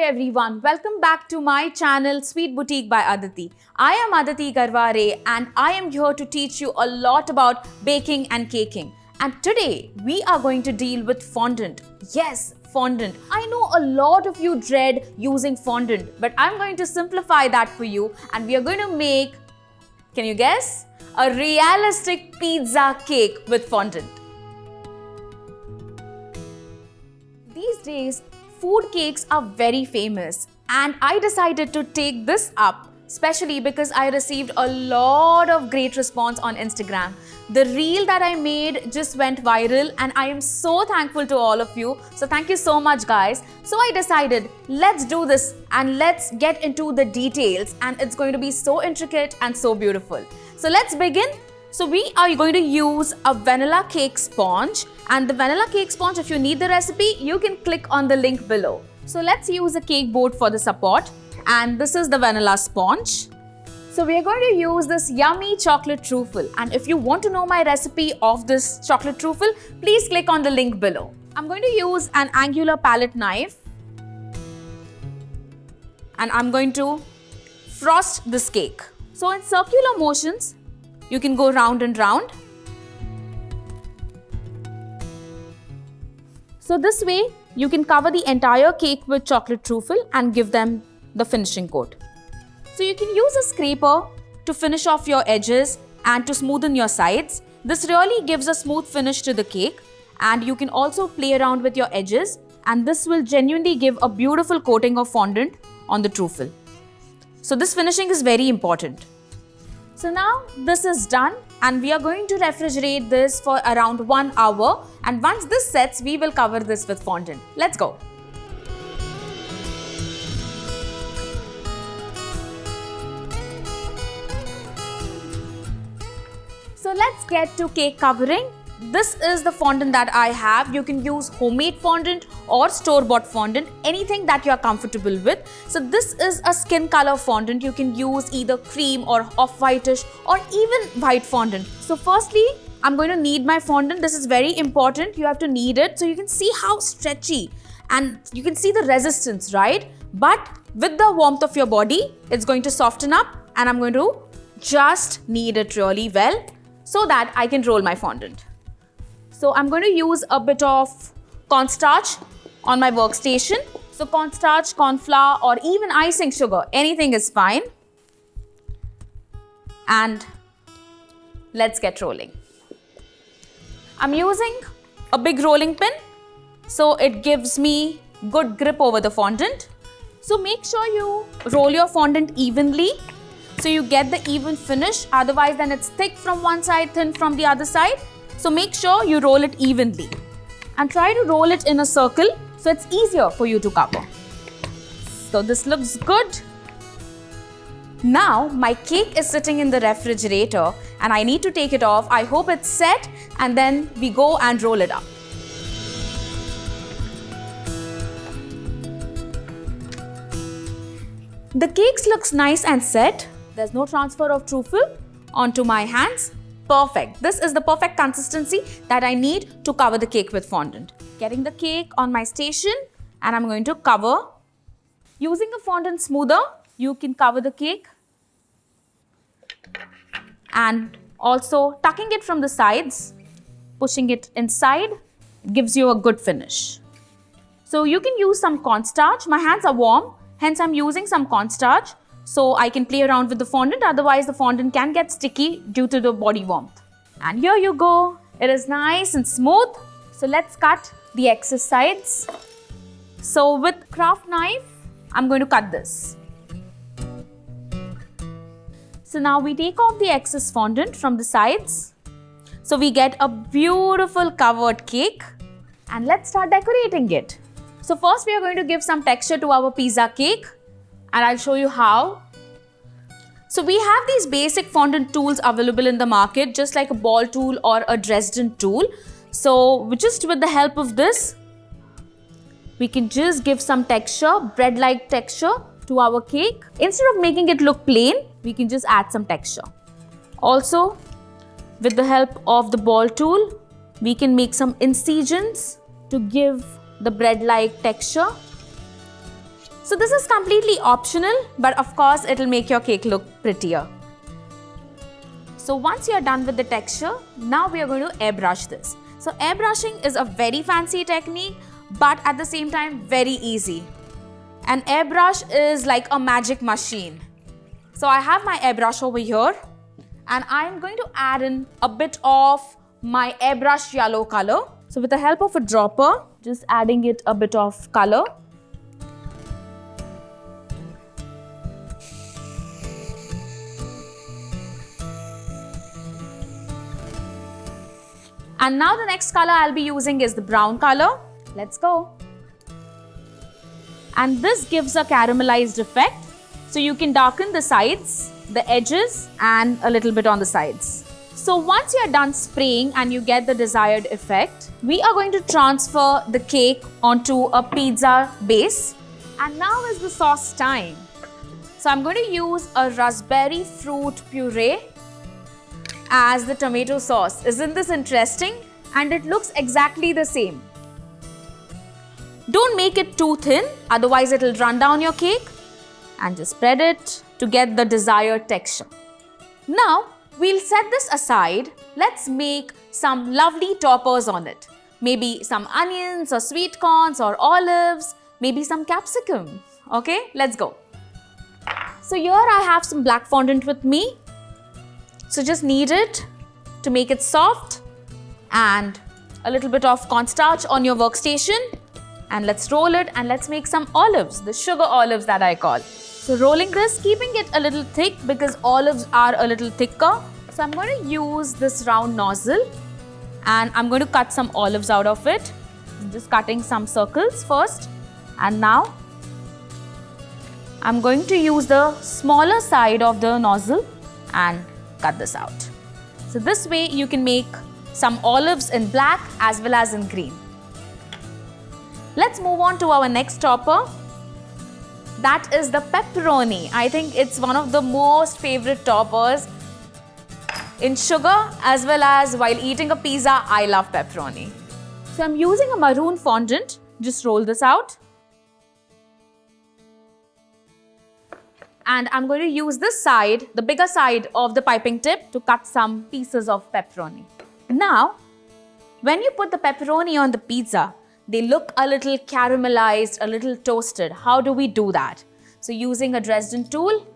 everyone, welcome back to my channel Sweet Boutique by Aditi. I am Aditi Garware and I am here to teach you a lot about baking and caking. And today we are going to deal with fondant. Yes, fondant. I know a lot of you dread using fondant, but I'm going to simplify that for you and we are going to make, can you guess? A realistic pizza cake with fondant. These days, food cakes are very famous and I decided to take this up, especially because I received a lot of great response on Instagram. The reel that I made just went viral and I am so thankful to all of you. So thank you so much guys. So I decided, let's do this and let's get into the details, and it's going to be so intricate and so beautiful. So let's begin. So we are going to use a vanilla cake sponge, and the vanilla cake sponge, if you need the recipe, you can click on the link below. So let's use a cake board for the support, and this is the vanilla sponge. So we are going to use this yummy chocolate truffle, and if you want to know my recipe of this chocolate truffle, please click on the link below. I'm going to use an angular palette knife and I'm going to frost this cake. So in circular motions, you can go round and round. So this way, you can cover the entire cake with chocolate truffle and give them the finishing coat. So you can use a scraper to finish off your edges and to smoothen your sides. This really gives a smooth finish to the cake, and you can also play around with your edges, and this will genuinely give a beautiful coating of fondant on the truffle. So this finishing is very important. So now this is done and we are going to refrigerate this for around 1 hour, and once this sets, we will cover this with fondant. Let's go. So let's get to cake covering. This is the fondant that I have. You can use homemade fondant or store-bought fondant, anything that you are comfortable with. So this is a skin color fondant. You can use either cream or off-whitish or even white fondant. So firstly, I'm going to knead my fondant. This is very important. You have to knead it so you can see how stretchy and you can see the resistance, right? But with the warmth of your body, it's going to soften up, and I'm going to just knead it really well so that I can roll my fondant. So I'm going to use a bit of cornstarch on my workstation. So cornstarch, corn flour, or even icing sugar, anything is fine. And let's get rolling. I'm using a big rolling pin, so it gives me good grip over the fondant. So make sure you roll your fondant evenly so you get the even finish. Otherwise, then it's thick from one side, thin from the other side. So make sure you roll it evenly and try to roll it in a circle so it's easier for you to cover. So this looks good. Now my cake is sitting in the refrigerator and I need to take it off. I hope it's set, and then we go and roll it up. The cake looks nice and set. There's no transfer of truffle onto my hands. Perfect. This is the perfect consistency that I need to cover the cake with fondant. Getting the cake on my station, and I'm going to cover. Using a fondant smoother, you can cover the cake and also tucking it from the sides, pushing it inside gives you a good finish. So you can use some cornstarch. My hands are warm, hence I'm using some cornstarch, so I can play around with the fondant. Otherwise, the fondant can get sticky due to the body warmth. And here you go. It is nice and smooth. So let's cut the excess sides. So with craft knife, I'm going to cut this. So now we take off the excess fondant from the sides. So we get a beautiful covered cake. And let's start decorating it. So first we are going to give some texture to our pizza cake, and I'll show you how. So we have these basic fondant tools available in the market, just like a ball tool or a Dresden tool. So just with the help of this, we can just give some texture, bread-like texture to our cake. Instead of making it look plain, we can just add some texture. Also, with the help of the ball tool, we can make some incisions to give the bread-like texture. So this is completely optional, but of course it'll make your cake look prettier. So once you're done with the texture, now we are going to airbrush this. So airbrushing is a very fancy technique, but at the same time very easy. An airbrush is like a magic machine. So I have my airbrush over here, and I'm going to add in a bit of my airbrush yellow color. So with the help of a dropper, just adding it a bit of color. And now the next color I'll be using is the brown color. Let's go. And this gives a caramelized effect. So you can darken the sides, the edges, and a little bit on the sides. So once you're done spraying and you get the desired effect, we are going to transfer the cake onto a pizza base. And now is the sauce time. So I'm going to use a raspberry fruit puree as the tomato sauce. Isn't this interesting? And it looks exactly the same. Don't make it too thin, otherwise it will run down your cake. And just spread it to get the desired texture. Now, we'll set this aside. Let's make some lovely toppers on it. Maybe some onions or sweet corns or olives, maybe some capsicum. Okay, let's go. So here I have some black fondant with me. So just knead it to make it soft, and a little bit of cornstarch on your workstation. And let's roll it and let's make some olives, the sugar olives that I call. So rolling this, keeping it a little thick because olives are a little thicker. So I'm going to use this round nozzle and I'm going to cut some olives out of it. I'm just cutting some circles first. And now I'm going to use the smaller side of the nozzle and cut this out. So this way you can make some olives in black as well as in green. Let's move on to our next topper. That is the pepperoni. I think it's one of the most favorite toppers. In sugar as well as while eating a pizza, I love pepperoni. So I'm using a maroon fondant. Just roll this out. And I'm going to use this side, the bigger side of the piping tip, to cut some pieces of pepperoni. Now, when you put the pepperoni on the pizza, they look a little caramelized, a little toasted. How do we do that? So using a Dresden tool,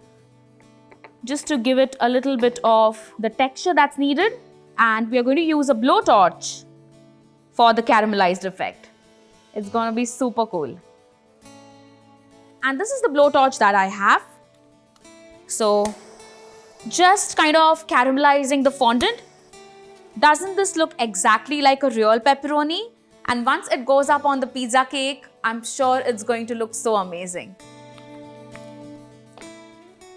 just to give it a little bit of the texture that's needed. And we are going to use a blowtorch for the caramelized effect. It's going to be super cool. And this is the blowtorch that I have. So just kind of caramelizing the fondant. Doesn't this look exactly like a real pepperoni? And once it goes up on the pizza cake, I'm sure it's going to look so amazing.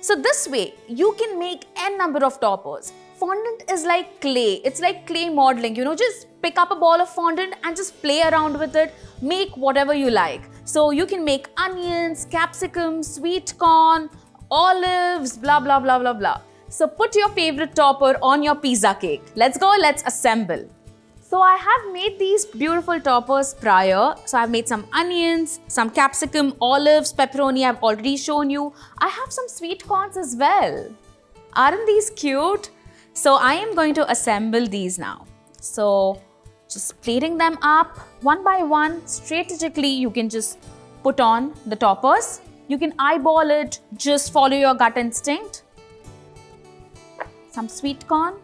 So this way, you can make n number of toppers. Fondant is like clay. It's like clay modeling. Just pick up a ball of fondant and just play around with it. Make whatever you like. So you can make onions, capsicum, sweet corn, olives, blah, blah, blah, blah, blah. So put your favorite topper on your pizza cake. Let's go, let's assemble. So I have made these beautiful toppers prior. So I've made some onions, some capsicum, olives, pepperoni I've already shown you. I have some sweet corns as well. Aren't these cute? So I am going to assemble these now. So just plating them up one by one, strategically you can just put on the toppers. You can eyeball it, just follow your gut instinct. Some sweet corn.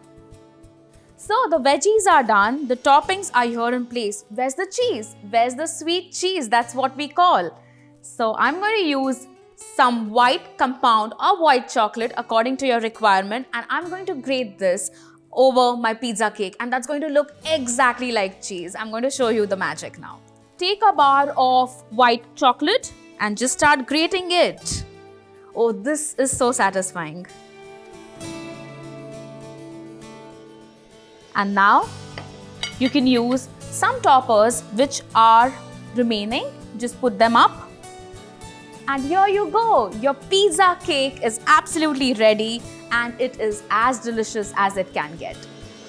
So the veggies are done, the toppings are here in place. Where's the cheese? Where's the sweet cheese? That's what we call. So I'm going to use some white compound or white chocolate according to your requirement, and I'm going to grate this over my pizza cake, and that's going to look exactly like cheese. I'm going to show you the magic now. Take a bar of white chocolate and just start grating it. Oh, this is so satisfying. And now you can use some toppers which are remaining. Just put them up. And here you go. Your pizza cake is absolutely ready and it is as delicious as it can get.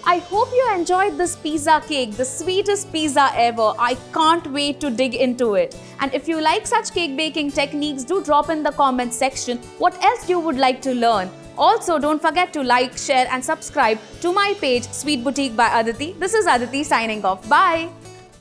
I hope you enjoyed this pizza cake, the sweetest pizza ever. I can't wait to dig into it. And if you like such cake baking techniques, do drop in the comment section what else you would like to learn. Also, don't forget to like, share and subscribe to my page Sweet Boutique by Aditi. This is Aditi signing off. Bye.